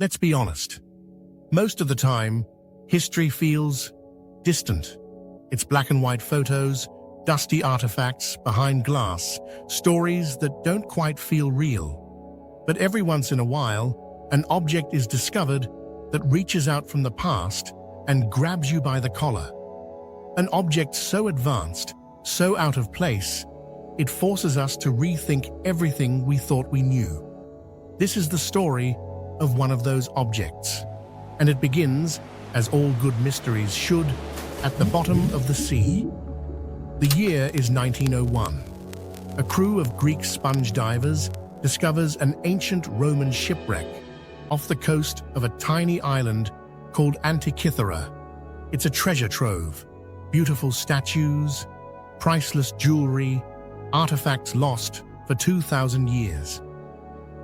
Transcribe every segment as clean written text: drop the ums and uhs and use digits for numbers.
Let's be honest. Most of the time, history feels distant. It's black and white photos, dusty artifacts behind glass, stories that don't quite feel real. But every once in a while, an object is discovered that reaches out from the past and grabs you by the collar. An object so advanced, so out of place, it forces us to rethink everything we thought we knew. This is the story of one of those objects, and it begins, as all good mysteries should, at the bottom of the sea. The year is 1901. A crew of Greek sponge divers discovers an ancient Roman shipwreck off the coast of a tiny island called Antikythera. It's a treasure trove, beautiful statues, priceless jewelry, artifacts lost for 2,000 years.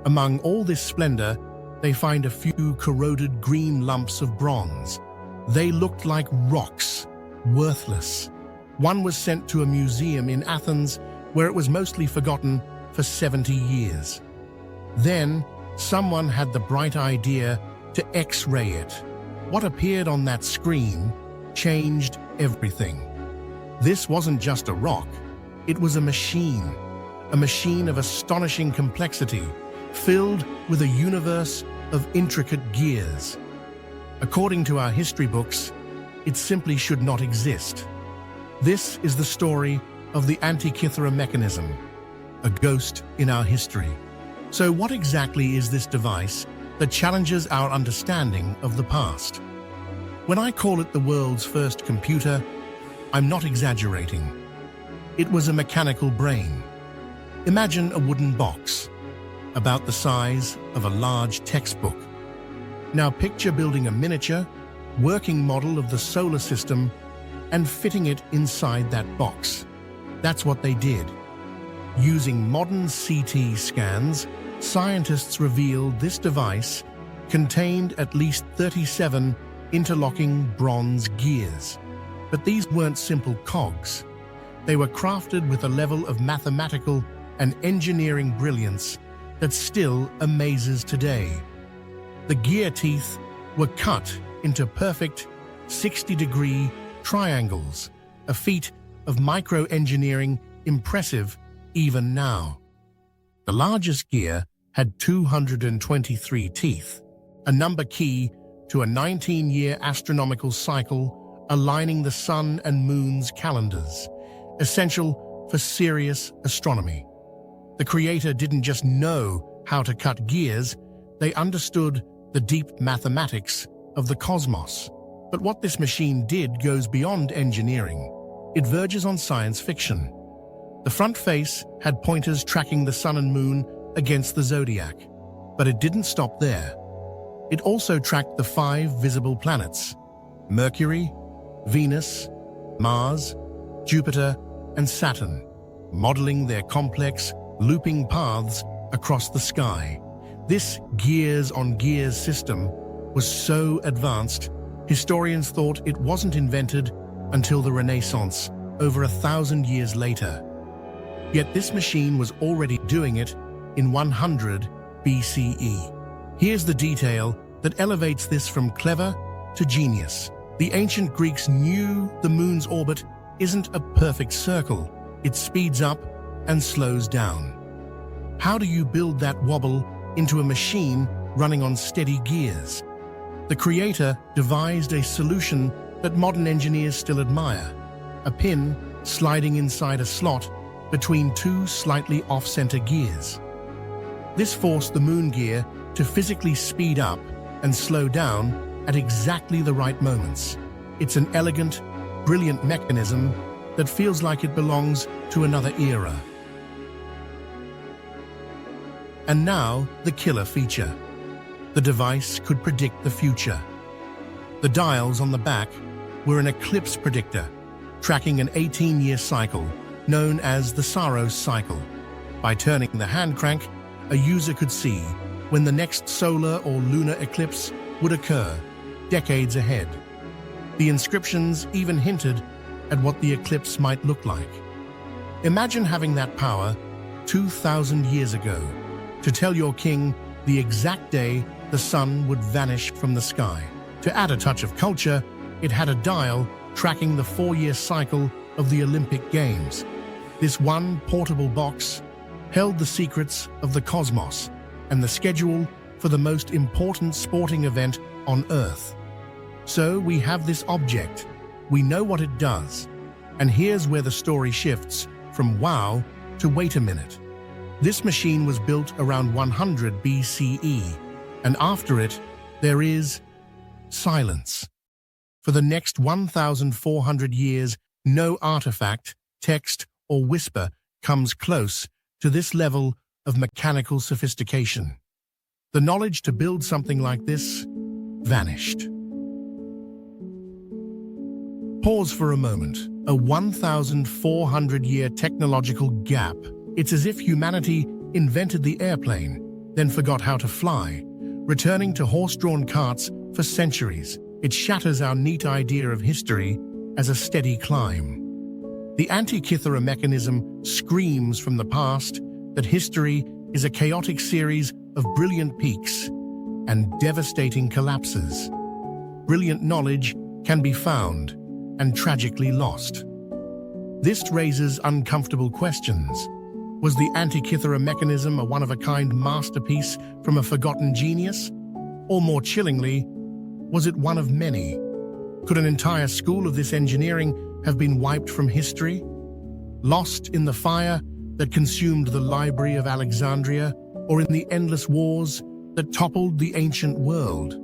Among all this splendor, they find a few corroded green lumps of bronze. They looked like rocks, worthless. One was sent to a museum in Athens where it was mostly forgotten for 70 years. Then, someone had the bright idea to X-ray it. What appeared on that screen changed everything. This wasn't just a rock, it was a machine of astonishing complexity, filled with a universe of intricate gears. According to our history books, it simply should not exist. This is the story of the Antikythera Mechanism, a ghost in our history. So what exactly is this device that challenges our understanding of the past? When I call it the world's first computer, I'm not exaggerating. It was a mechanical brain. Imagine a wooden box, about the size of a large textbook. Now picture building a miniature, working model of the solar system and fitting it inside that box. That's what they did. Using modern CT scans, scientists revealed this device contained at least 37 interlocking bronze gears. But these weren't simple cogs. They were crafted with a level of mathematical and engineering brilliance that still amazes today. The gear teeth were cut into perfect 60-degree triangles, a feat of micro-engineering impressive even now. The largest gear had 223 teeth, a number key to a 19-year astronomical cycle aligning the sun and moon's calendars, essential for serious astronomy. The creator didn't just know how to cut gears, they understood the deep mathematics of the cosmos. But what this machine did goes beyond engineering. It verges on science fiction. The front face had pointers tracking the sun and moon against the zodiac. But it didn't stop there. It also tracked the 5 visible planets: Mercury, Venus, Mars, Jupiter, and Saturn, modeling their complex, looping paths across the sky. This gears-on-gears system was so advanced, historians thought it wasn't invented until the Renaissance, over 1,000 years later. Yet this machine was already doing it in 100 BCE. Here's the detail that elevates this from clever to genius. The ancient Greeks knew the moon's orbit isn't a perfect circle. It speeds up and slows down. How do you build that wobble into a machine running on steady gears? The creator devised a solution that modern engineers still admire: a pin sliding inside a slot between 2 slightly off-center gears. This forced the moon gear to physically speed up and slow down at exactly the right moments. It's an elegant, brilliant mechanism that feels like it belongs to another era. And now, the killer feature. The device could predict the future. The dials on the back were an eclipse predictor, tracking an 18-year cycle known as the Saros cycle. By turning the hand crank, a user could see when the next solar or lunar eclipse would occur, decades ahead. The inscriptions even hinted at what the eclipse might look like. Imagine having that power 2,000 years ago to tell your king the exact day the sun would vanish from the sky. To add a touch of culture, it had a dial tracking the 4-year cycle of the Olympic Games. This one portable box held the secrets of the cosmos and the schedule for the most important sporting event on Earth. So we have this object, we know what it does, and here's where the story shifts from wow to wait a minute. This machine was built around 100 BCE, and after it, there is silence. For the next 1,400 years, no artifact, text, or whisper comes close to this level of mechanical sophistication. The knowledge to build something like this vanished. Pause for a moment. A 1,400-year technological gap. It's as if humanity invented the airplane, then forgot how to fly, returning to horse-drawn carts for centuries. It shatters our neat idea of history as a steady climb. The Antikythera Mechanism screams from the past that history is a chaotic series of brilliant peaks and devastating collapses. Brilliant knowledge can be found and tragically lost. This raises uncomfortable questions. Was the Antikythera Mechanism a one-of-a-kind masterpiece from a forgotten genius? Or more chillingly, was it one of many? Could an entire school of this engineering have been wiped from history? Lost in the fire that consumed the Library of Alexandria, or in the endless wars that toppled the ancient world?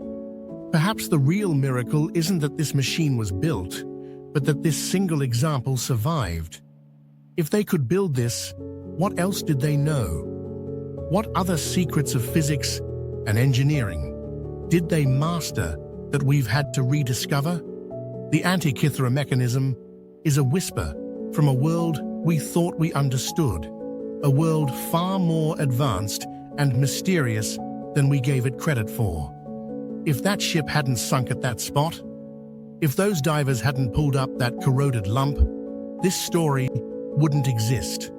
Perhaps the real miracle isn't that this machine was built, but that this single example survived. If they could build this, what else did they know? What other secrets of physics and engineering did they master that we've had to rediscover? The Antikythera Mechanism is a whisper from a world we thought we understood, a world far more advanced and mysterious than we gave it credit for. If that ship hadn't sunk at that spot, if those divers hadn't pulled up that corroded lump, this story wouldn't exist.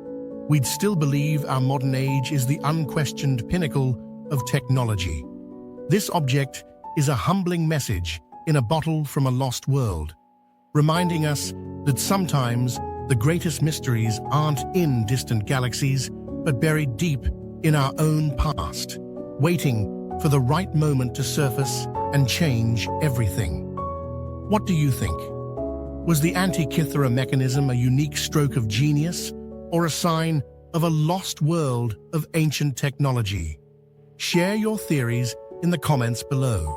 We'd still believe our modern age is the unquestioned pinnacle of technology. This object is a humbling message in a bottle from a lost world, reminding us that sometimes the greatest mysteries aren't in distant galaxies, but buried deep in our own past, waiting for the right moment to surface and change everything. What do you think? Was the Antikythera Mechanism a unique stroke of genius or a sign of a lost world of ancient technology? Share your theories in the comments below.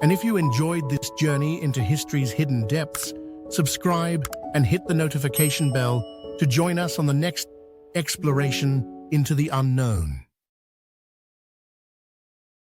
And if you enjoyed this journey into history's hidden depths, subscribe and hit the notification bell to join us on the next exploration into the unknown.